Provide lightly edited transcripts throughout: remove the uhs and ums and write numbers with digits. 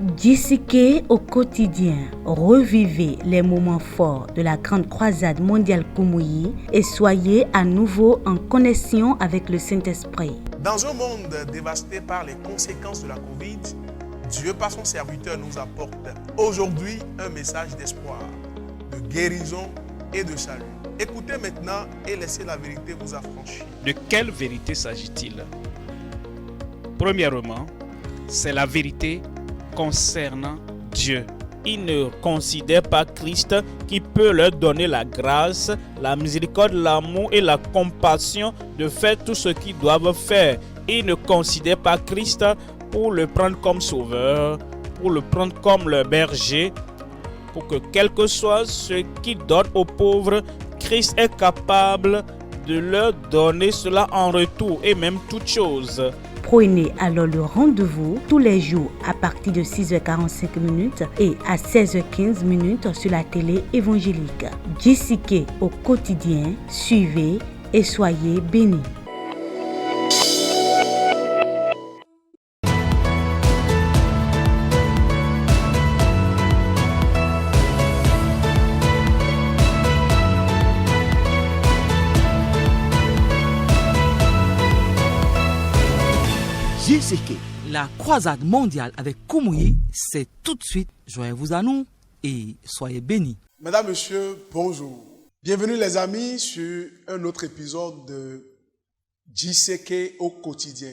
JCK au quotidien, revivez les moments forts de la grande croisade mondiale Kumuyi et soyez à nouveau en connexion avec le Saint-Esprit. Dans un monde dévasté par les conséquences de la Covid, Dieu par son serviteur nous apporte aujourd'hui un message d'espoir, de guérison et de salut. Écoutez maintenant et laissez la vérité vous affranchir. De quelle vérité s'agit-il? Premièrement, c'est la vérité concernant Dieu. Ils ne considèrent pas Christ qui peut leur donner la grâce, la miséricorde, l'amour et la compassion de faire tout ce qu'ils doivent faire. Ils ne considèrent pas Christ pour le prendre comme sauveur, pour le prendre comme leur berger, pour que quel que soit ce qu'ils donnent aux pauvres, Christ est capable de leur donner cela en retour et même toutes choses. Prenez alors le rendez-vous tous les jours à partir de 6h45 et à 16h15 sur la télé évangélique. JCK au quotidien, suivez et soyez bénis. JCK, la croisade mondiale avec Kumuyi, c'est tout de suite. Joyeux-vous à nous et soyez bénis. Mesdames, Messieurs, bonjour. Bienvenue les amis sur un autre épisode de JCK au quotidien.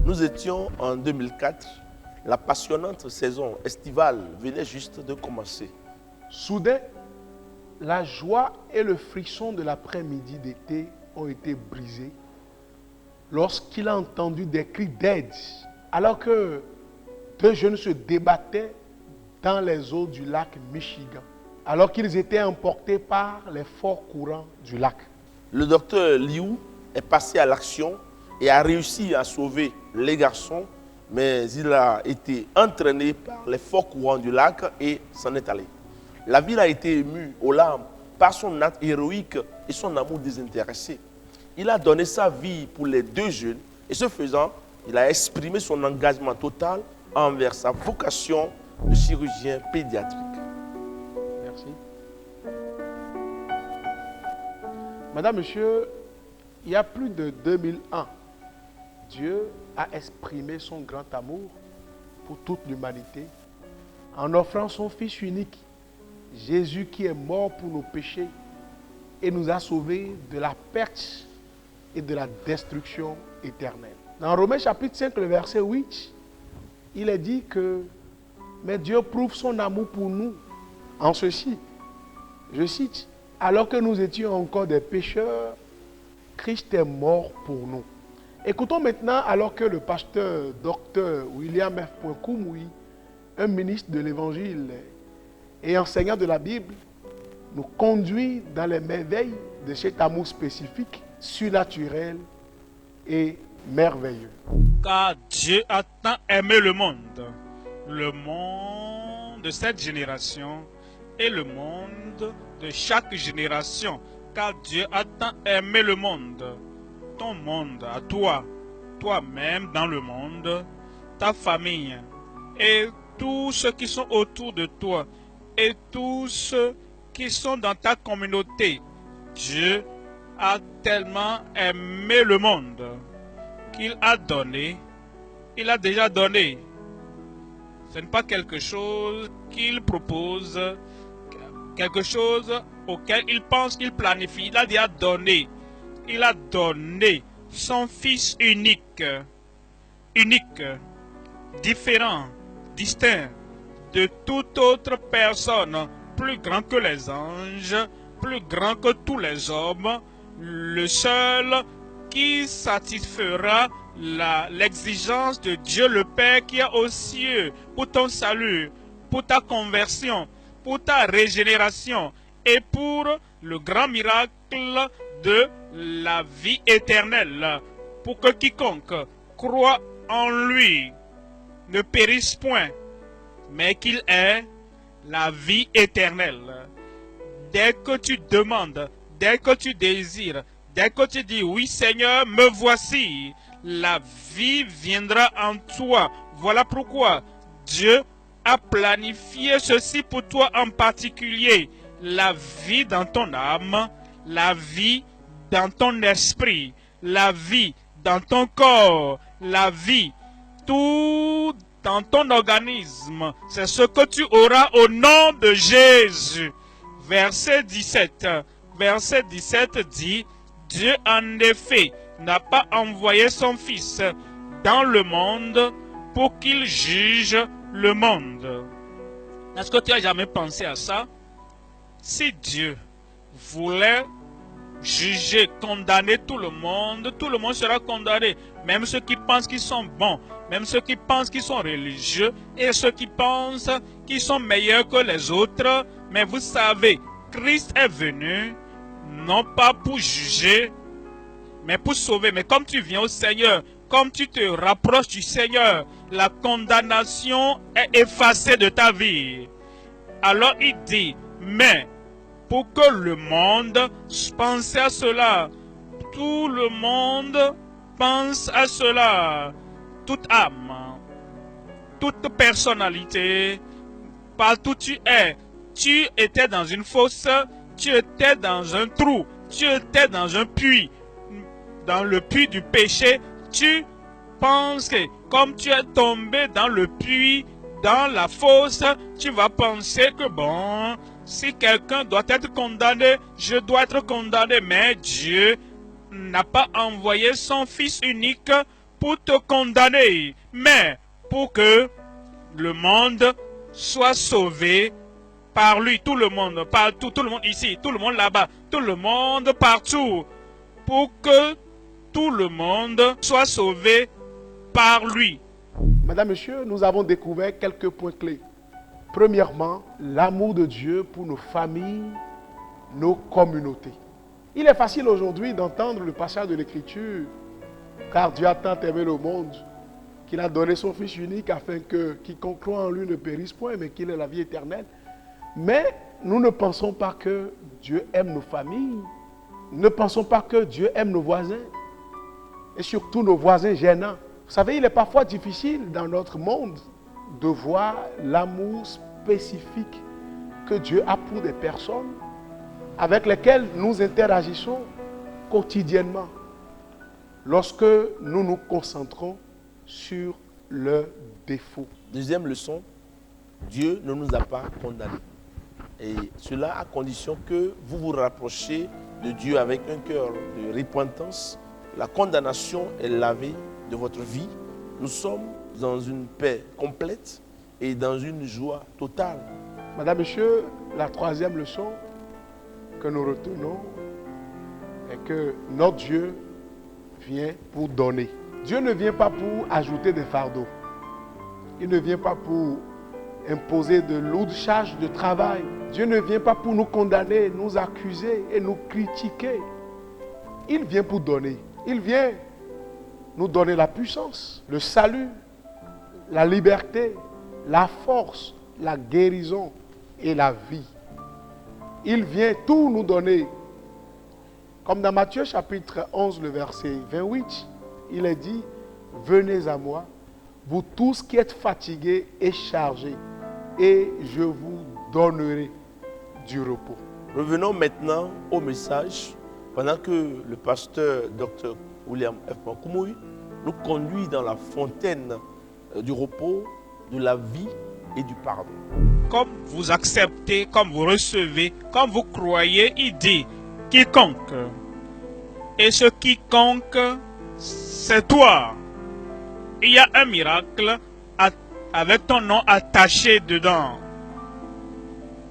Nous étions en 2004, la passionnante saison estivale venait juste de commencer. Soudain, la joie et le frisson de l'après-midi d'été ont été brisés lorsqu'il a entendu des cris d'aide, alors que deux jeunes se débattaient dans les eaux du lac Michigan, alors qu'ils étaient emportés par les forts courants du lac. Le docteur Liu est passé à l'action et a réussi à sauver les garçons, mais il a été entraîné par les forts courants du lac et s'en est allé. La ville a été émue aux larmes par son acte héroïque et son amour désintéressé. Il a donné sa vie pour les deux jeunes et ce faisant, il a exprimé son engagement total envers sa vocation de chirurgien pédiatrique. Merci. Madame, Monsieur, il y a plus de 2000 ans, Dieu a exprimé son grand amour pour toute l'humanité en offrant son Fils unique, Jésus qui est mort pour nos péchés et nous a sauvés de la perte et de la destruction éternelle. Dans Romains chapitre 5, le verset 8, il est dit que « Mais Dieu prouve son amour pour nous en ceci, je cite, « Alors que nous étions encore des pécheurs, Christ est mort pour nous. » Écoutons maintenant, alors que le pasteur Dr William F. Kumuyi, un ministre de l'Évangile et enseignant de la Bible, nous conduit dans les merveilles de cet amour spécifique, surnaturel et merveilleux. Car Dieu a tant aimé le monde de cette génération et le monde de chaque génération. Car Dieu a tant aimé le monde, ton monde à toi, toi-même dans le monde, ta famille et tous ceux qui sont autour de toi et tous ceux qui sont dans ta communauté. Dieu a tellement aimé le monde qu'il a donné, il a déjà donné. Ce n'est pas quelque chose qu'il propose, quelque chose auquel il pense, qu'il planifie. Il a déjà donné. Il a donné son Fils unique, différent, distinct de toute autre personne, plus grand que les anges, plus grand que tous les hommes, le seul qui satisfera l'exigence de Dieu le Père qui est aux cieux pour ton salut, pour ta conversion, pour ta régénération et pour le grand miracle de la vie éternelle, pour que quiconque croit en lui ne périsse point, mais qu'il ait la vie éternelle. Dès que tu demandes, dès que tu désires, dès que tu dis oui Seigneur, me voici, la vie viendra en toi. Voilà pourquoi Dieu a planifié ceci pour toi en particulier. La vie dans ton âme, la vie dans ton esprit, la vie dans ton corps, la vie, tout dans ton organisme. C'est ce que tu auras au nom de Jésus. Verset 17. Verset 17 dit, Dieu en effet n'a pas envoyé son Fils dans le monde pour qu'il juge le monde. Est-ce que tu as jamais pensé à ça? Si Dieu voulait juger, condamner tout le monde sera condamné. Même ceux qui pensent qu'ils sont bons, même ceux qui pensent qu'ils sont religieux et ceux qui pensent qu'ils sont meilleurs que les autres. Mais vous savez, Christ est venu non pas pour juger, mais pour sauver. Mais comme tu viens au Seigneur, comme tu te rapproches du Seigneur, la condamnation est effacée de ta vie. Alors il dit, mais pour que le monde pense à cela, tout le monde pense à cela, toute âme, toute personnalité, partout tu étais dans une fosse, tu étais dans un trou, tu étais dans un puits, dans le puits du péché, tu penses que comme tu es tombé dans le puits, dans la fosse, tu vas penser que bon, si quelqu'un doit être condamné, je dois être condamné. Mais Dieu n'a pas envoyé son Fils unique pour te condamner, mais pour que le monde soit sauvé par lui. Tout le monde, partout, tout le monde ici, tout le monde là-bas, tout le monde partout, pour que tout le monde soit sauvé par lui. Madame, Monsieur, nous avons découvert quelques points clés. Premièrement, l'amour de Dieu pour nos familles, nos communautés. Il est facile aujourd'hui d'entendre le passage de l'Écriture, car Dieu a tant aimé le monde qu'il a donné son Fils unique afin que quiconque croit en lui ne périsse point, mais qu'il ait la vie éternelle. Mais nous ne pensons pas que Dieu aime nos familles, ne pensons pas que Dieu aime nos voisins, et surtout nos voisins gênants. Vous savez, il est parfois difficile dans notre monde de voir l'amour spécifique que Dieu a pour des personnes avec lesquelles nous interagissons quotidiennement lorsque nous nous concentrons sur leurs défauts. Deuxième leçon, Dieu ne nous a pas condamnés. Et cela à condition que vous vous rapprochiez de Dieu avec un cœur de repentance. La condamnation est lavée de votre vie. Nous sommes dans une paix complète et dans une joie totale. Madame, Monsieur, la troisième leçon que nous retenons est que notre Dieu vient pour donner. Dieu ne vient pas pour ajouter des fardeaux. Il ne vient pas pour imposer de lourdes charges de travail. Dieu ne vient pas pour nous condamner, nous accuser et nous critiquer. Il vient pour donner. Il vient nous donner la puissance, le salut, la liberté, la force, la guérison et la vie. Il vient tout nous donner. Comme dans Matthieu chapitre 11, le verset 28, il est dit, « Venez à moi, vous tous qui êtes fatigués et chargés, et je vous donnerai du repos. » Revenons maintenant au message, pendant que le pasteur Dr. William F. Koumoui nous conduit dans la fontaine du repos, de la vie et du pardon. Comme vous acceptez, comme vous recevez, comme vous croyez, il dit quiconque. Et ce quiconque, c'est toi. Il y a un miracle avec ton nom attaché dedans.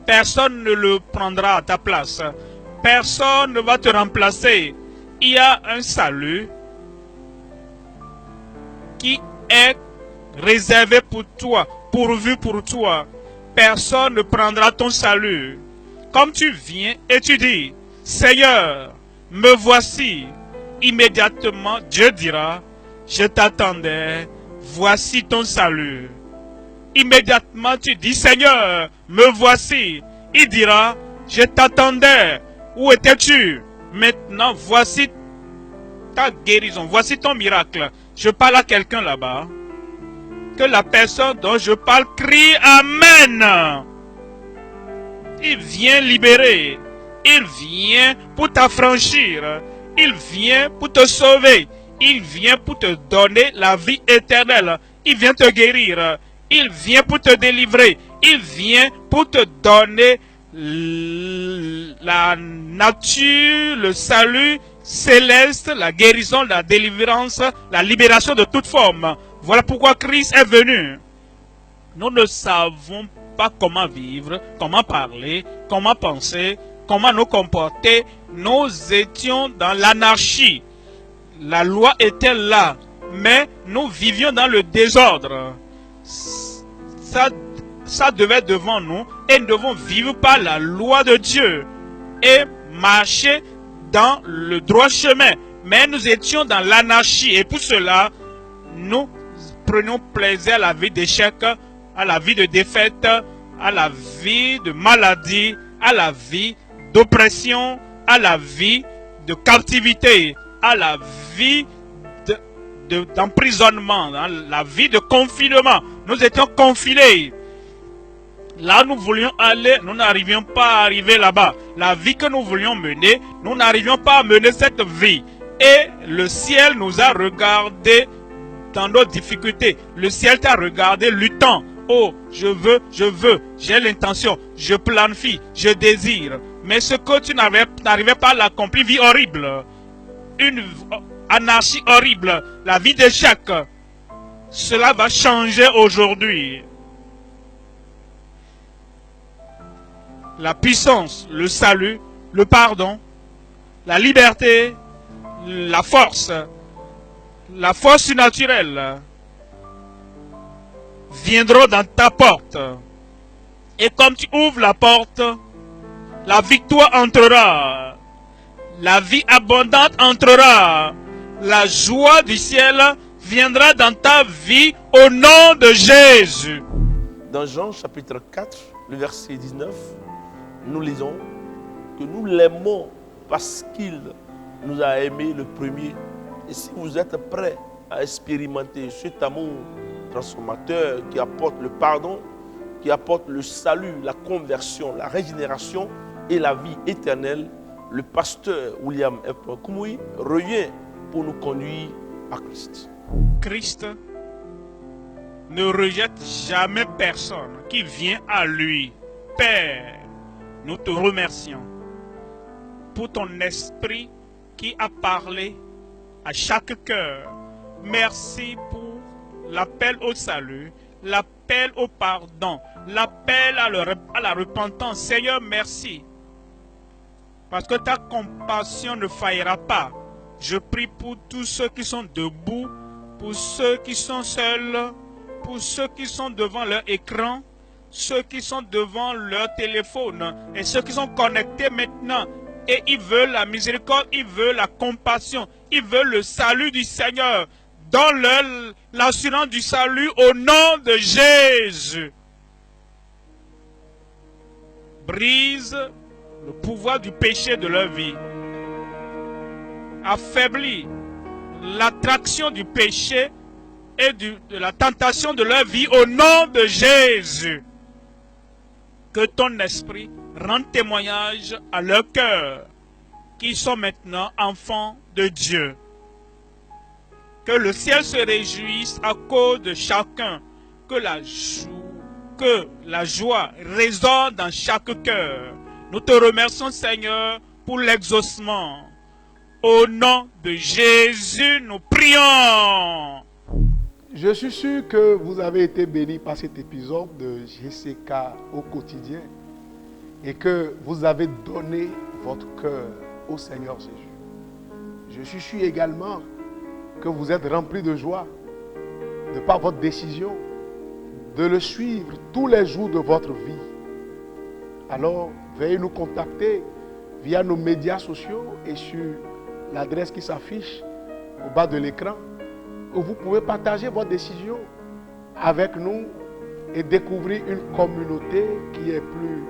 Personne ne le prendra à ta place. Personne ne va te remplacer. Il y a un salut qui est réservé pour toi, pourvu pour toi. Personne ne prendra ton salut. Comme tu viens et tu dis, Seigneur, me voici. Immédiatement, Dieu dira, je t'attendais, voici ton salut. Immédiatement, tu dis, Seigneur, me voici. Il dira, je t'attendais, où étais-tu? Maintenant, voici ta guérison. Voici ton miracle. Je parle à quelqu'un là-bas. Que la personne dont je parle crie Amen. Il vient libérer. Il vient pour t'affranchir. Il vient pour te sauver. Il vient pour te donner la vie éternelle. Il vient te guérir. Il vient pour te délivrer. Il vient pour te donner la nature, le salut céleste, la guérison, la délivrance, la libération de toute forme. Voilà pourquoi Christ est venu. Nous ne savons pas comment vivre, comment parler, comment penser, comment nous comporter. Nous étions dans l'anarchie. La loi était là, mais nous vivions dans le désordre. Ça devait être devant nous et nous devons vivre par la loi de Dieu et marcher dans le droit chemin. Mais nous étions dans l'anarchie et pour cela, nous prenions plaisir à la vie d'échec, à la vie de défaite, à la vie de maladie, à la vie d'oppression, à la vie de captivité, à la vie d'emprisonnement, à la vie de confinement. Nous étions confinés. Là, nous voulions aller, nous n'arrivions pas à arriver là-bas. La vie que nous voulions mener, nous n'arrivions pas à mener cette vie. Et le ciel nous a regardés dans nos difficultés. Le ciel t'a regardé luttant. Oh, je veux, j'ai l'intention, je planifie, je désire. Mais ce que tu n'arrivais pas à l'accomplir, vie horrible. Une anarchie horrible, la vie d'échec. Cela va changer aujourd'hui. La puissance, le salut, le pardon, la liberté, la force surnaturelle viendront dans ta porte. Et comme tu ouvres la porte, la victoire entrera, la vie abondante entrera, la joie du ciel viendra dans ta vie au nom de Jésus. Dans Jean chapitre 4, le verset 19, nous lisons que nous l'aimons parce qu'il nous a aimés le premier. Et si vous êtes prêts à expérimenter cet amour transformateur qui apporte le pardon, qui apporte le salut, la conversion, la régénération et la vie éternelle, le pasteur William F. Kumuyi revient pour nous conduire à Christ. Christ ne rejette jamais personne qui vient à lui. Père, nous te remercions pour ton esprit qui a parlé à chaque cœur. Merci pour l'appel au salut, l'appel au pardon, l'appel à la repentance. Seigneur, merci. Parce que ta compassion ne faillira pas. Je prie pour tous ceux qui sont debout, pour ceux qui sont seuls, pour ceux qui sont devant leur écran, ceux qui sont devant leur téléphone et ceux qui sont connectés maintenant. Et ils veulent la miséricorde, ils veulent la compassion, ils veulent le salut du Seigneur. Donne-leur l'assurance du salut au nom de Jésus. Brise le pouvoir du péché de leur vie. Affaiblis l'attraction du péché et de la tentation de leur vie au nom de Jésus. Que ton esprit rende témoignage à leur cœur qui sont maintenant enfants de Dieu. Que le ciel se réjouisse à cause de chacun. Que la joie résonne dans chaque cœur. Nous te remercions, Seigneur, pour l'exaucement. Au nom de Jésus, nous prions. Je suis sûr que vous avez été bénis par cet épisode de GCK au quotidien et que vous avez donné votre cœur au Seigneur Jésus. Je suis sûr également que vous êtes remplis de joie de par votre décision de le suivre tous les jours de votre vie. Alors, veuillez nous contacter via nos médias sociaux et sur l'adresse qui s'affiche au bas de l'écran, où vous pouvez partager votre décision avec nous et découvrir une communauté qui est plus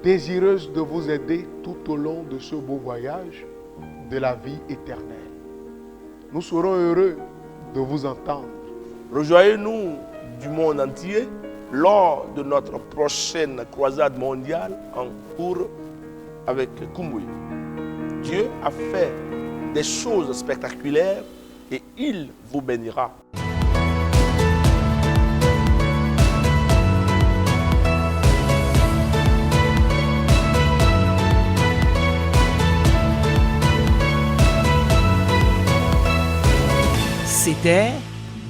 désireuse de vous aider tout au long de ce beau voyage de la vie éternelle. Nous serons heureux de vous entendre. Rejoignez-nous du monde entier lors de notre prochaine croisade mondiale en cours avec Kumuyi. Dieu a fait des choses spectaculaires et il vous bénira. C'était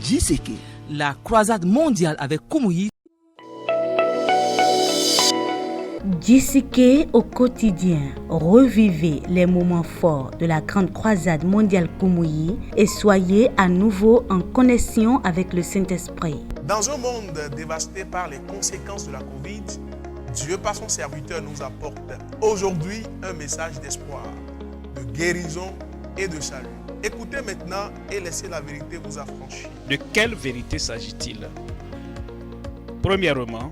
JCK, la croisade mondiale avec Kumuyi. JCK au quotidien. Revivez les moments forts de la grande croisade mondiale Kumuyi et soyez à nouveau en connexion avec le Saint-Esprit. Dans un monde dévasté par les conséquences de la Covid, Dieu par son serviteur nous apporte aujourd'hui un message d'espoir, de guérison et de salut. Écoutez maintenant et laissez la vérité vous affranchir. De quelle vérité s'agit-il? Premièrement,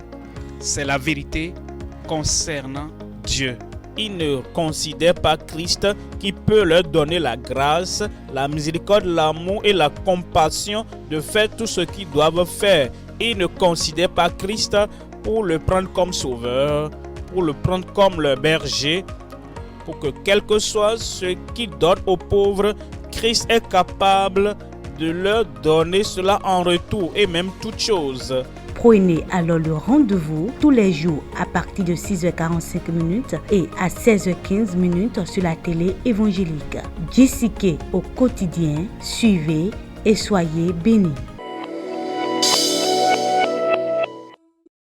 c'est la vérité concernant Dieu. Ils ne considèrent pas Christ qui peut leur donner la grâce, la miséricorde, l'amour et la compassion de faire tout ce qu'ils doivent faire. Ils ne considèrent pas Christ pour le prendre comme sauveur, pour le prendre comme leur berger, pour que quel que soit ce qu'ils donnent aux pauvres, Christ est capable de leur donner cela en retour et même toutes choses. Prenez alors le rendez-vous tous les jours à partir de 6h45 et à 16h15 sur la télé évangélique. JCK au quotidien, suivez et soyez bénis.